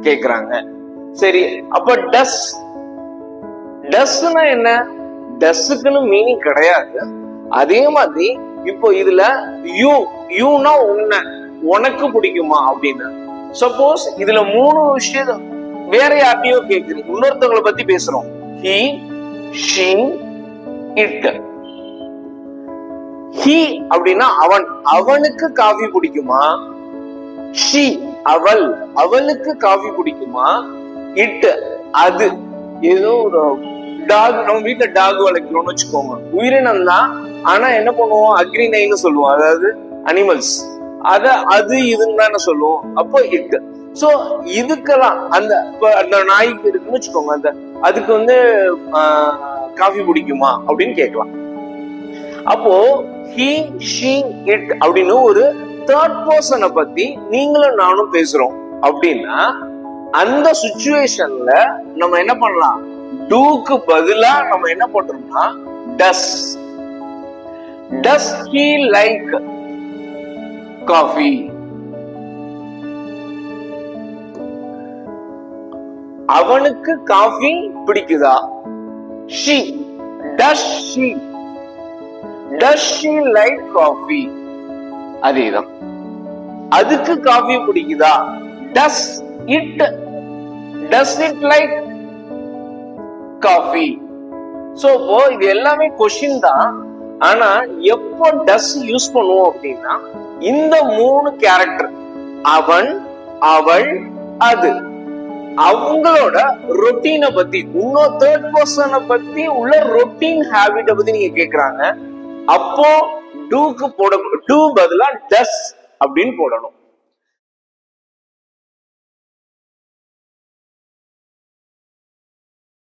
கேக்குறாங்க. சரி, அப்ப டஸ் டஸ்னா என்ன? டஸ்க்குன்னு மீனிங் கிடையாது. அதே மாதிரி இப்போ இதுல யூனா உனக்கு பிடிக்குமா அப்படின்னு. சப்போஸ் இதுல 3 விஷயம் வேற யார்ட்டையோ கேக்குறீங்க, இன்னொருத்தவங்களை பத்தி பேசுறோம். He, she, it. ஹி அப்படின்னா அவன், அவனுக்கு காஃபி பிடிக்குமா? ஷி அவள், அவளுக்கு காஃபி பிடிக்குமா? இட் அது. ஏதோ ஒரு டாக், நம்ம வீட்டுல டாக் வளர்க்கிறோம்னு வச்சுக்கோங்க, உயிரினம் தான். ஆனா என்ன பண்ணுவோம், அக்ரினைன்னு சொல்லுவோம், அதாவது அனிமல்ஸ். அது இதுன்னு தானே சொல்லுவோம். அப்போ இட். சோ இதுக்கெல்லாம் அந்த நாய்க்கு இருக்குன்னு வச்சுக்கோங்க, அதுக்கு காஃபி பிடிக்குமா அப்படின்னு கேட்கலாம். அப்போ ஹி, ஷி, இட் அப்படின்னு ஒரு தேர்ட் பர்சனை பத்தி நீங்களும் நானும் பேசுறோம் அப்படின்னா, அந்த சிச்சுவேஷன்ல நம்ம என்ன பண்ணலாம், டூக்கு பதிலா நம்ம என்ன பண்றோம்னா does. Does he like coffee? அவனுக்கு காஃபி பிடிக்குதா? She, does she, does she like coffee? அதேதான். அதுக்கு காஃபி பிடிக்குதா? Does it like coffee? So இது எல்லாமே கொஸ்டின் தான். ஆனா எப்போ டஸ் யூஸ் பண்ணுவோம் அப்படின்னா, இந்த 3 கேரக்டர், அவன், அவள், அது, அவங்களோட ரொட்டீனை பத்தி, இன்னும் தேர்ட் பர்சனை பத்தி உள்ள ரொட்டீன் ஹேபிட்ட பத்தி நீங்க கேக்குறாங்க. அப்போ டூக்கு டூ பதிலா டஸ் அப்படின்னு போடணும்.